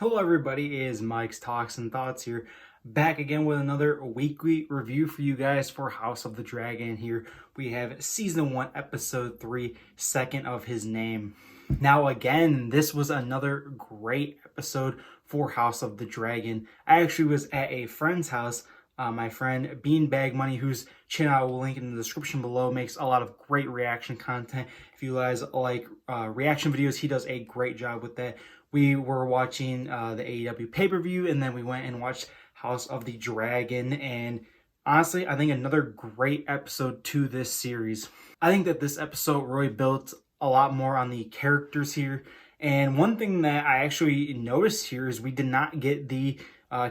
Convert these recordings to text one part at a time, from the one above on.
Hello everybody, it is Mike's Talks and Thoughts here, back again with another weekly review for you guys for House of the Dragon. Here we have Season 1, Episode 3, Second of His Name. Now again, this was another great episode for House of the Dragon. I actually was at a friend's house. My friend BeanBagMoney, whose channel I will link in the description below, makes a lot of great reaction content. If you guys like reaction videos, he does a great job with that. We were watching the AEW pay-per-view, and then we went and watched House of the Dragon. And honestly, I think another great episode to this series. I think that this episode really built a lot more on the characters here. And one thing that I actually noticed here is we did not get the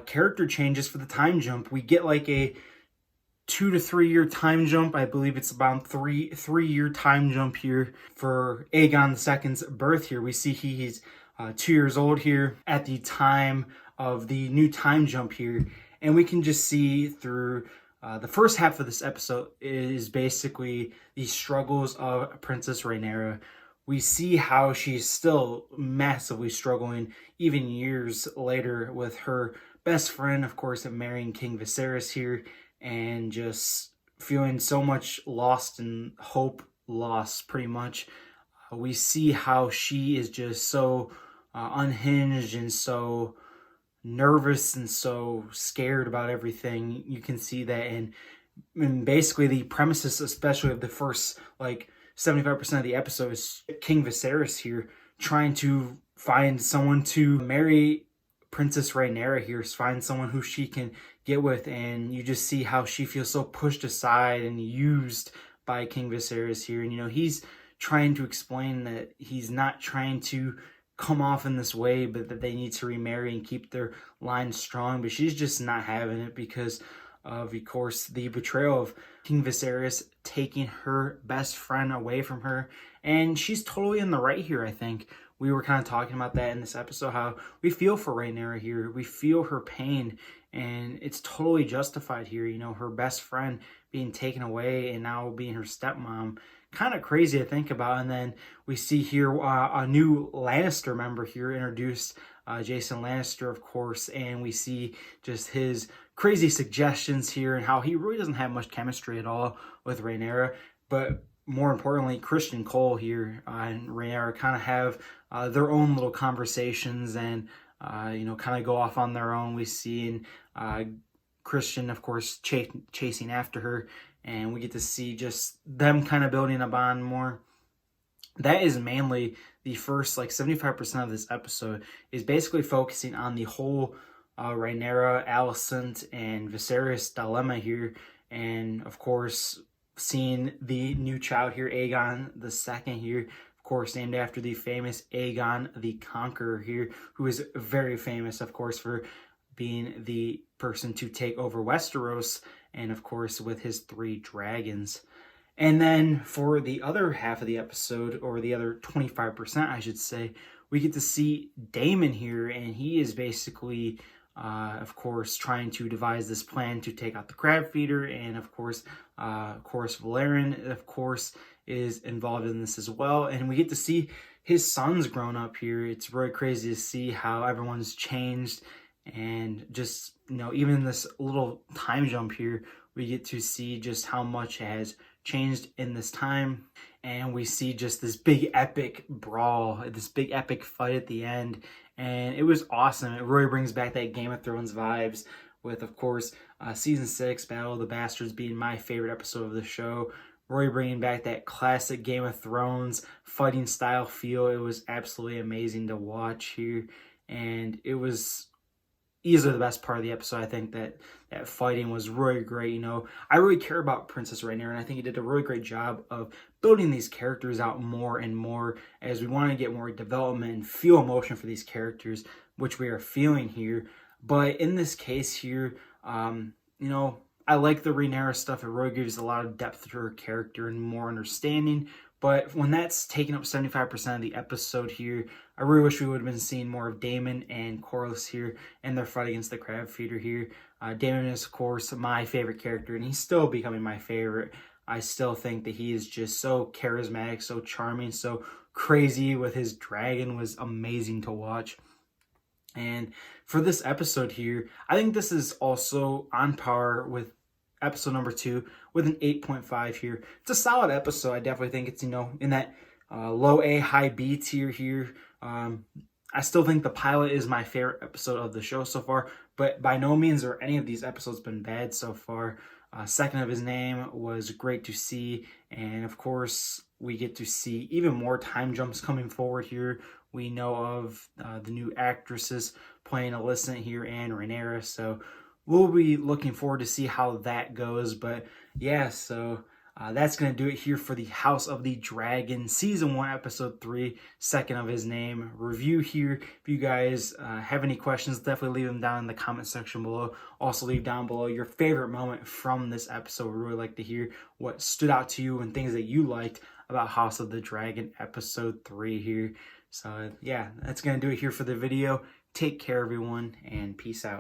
character changes for the time jump. We get like a 2 to 3 year time jump. I believe it's about three-year time jump here for Aegon II's birth here. We see he's 2 years old here at the time of the new time jump here. And we can just see through the first half of this episode is basically the struggles of Princess Rhaenyra. We see how she's still massively struggling even years later with her best friend, of course, marrying King Viserys here, and just feeling so much lost and hope lost pretty much. We see how she is just so unhinged and so nervous and so scared about everything. You can see that in basically the premises, especially of the first 75% of the episode, is King Viserys here trying to find someone to marry Princess Rhaenyra here, find someone who she can get with, and you just see how she feels so pushed aside and used by King Viserys here. And he's trying to explain that he's not trying to come off in this way, but that they need to remarry and keep their line strong. But she's just not having it because of course, the betrayal of King Viserys taking her best friend away from her. And she's totally in the right here, I think. We were kind of talking about that in this episode, how we feel for Rhaenyra here. We feel her pain, and it's totally justified here. Her best friend being taken away and now being her stepmom. Kind of crazy to think about. And then we see here a new Lannister member here introduced, Jason Lannister, of course, and we see just his crazy suggestions here and how he really doesn't have much chemistry at all with Rhaenyra. But more importantly, Christian Cole here and Rhaenyra kind of have their own little conversations and kind of go off on their own. We see Christian, of course, chasing after her, and we get to see just them kind of building a bond more. That is mainly the first 75% of this episode, is basically focusing on the whole Rhaenyra, Alicent, and Viserys dilemma here. And of course, seeing the new child here, Aegon II here, of course, named after the famous Aegon the Conqueror here, who is very famous, of course, for being the person to take over Westeros, and of course with his 3 dragons. And then for the other half of the episode, or the other 25%, I should say, we get to see Daemon here, and he is basically, of course, trying to devise this plan to take out the crab feeder, and of course, Valerian, of course, is involved in this as well. And we get to see his sons grown up here. It's really crazy to see how everyone's changed, and just, even this little time jump here, we get to see just how much has changed in this time. And we see just this big epic brawl, this big epic fight at the end. And it was awesome. It really brings back that Game of Thrones vibes with, of course, Season 6, Battle of the Bastards being my favorite episode of the show. Really bringing back that classic Game of Thrones fighting style feel. It was absolutely amazing to watch here. And it was easily the best part of the episode. I think that fighting was really great. I really care about Princess Rhaenyra, and I think he did a really great job of building these characters out more and more, as we want to get more development and feel emotion for these characters, which we are feeling here. But in this case here, I like the Rhaenyra stuff. It really gives a lot of depth to her character and more understanding. But when that's taking up 75% of the episode here, I really wish we would have been seeing more of Daemon and Corlys here and their fight against the crab feeder here. Daemon is, of course, my favorite character, and he's still becoming my favorite. I still think that he is just so charismatic, so charming, so crazy with his dragon. Was amazing to watch. And for this episode here, I think this is also on par with episode number 2 with an 8.5 here. It's a solid episode. I definitely think it's, in that low A, high B tier here. I still think the pilot is my favorite episode of the show so far, but by no means are any of these episodes been bad so far. Second of His Name was great to see, and of course we get to see even more time jumps coming forward here. We know of the new actresses playing Alicent here and Rhaenyra, so we'll be looking forward to see how that goes. But yeah, so that's going to do it here for the House of the Dragon Season 1, Episode 3, Second of His Name review here. If you guys have any questions, definitely leave them down in the comment section below. Also leave down below your favorite moment from this episode. We really like to hear what stood out to you and things that you liked about House of the Dragon Episode 3 here. So yeah, that's going to do it here for the video. Take care, everyone, and peace out.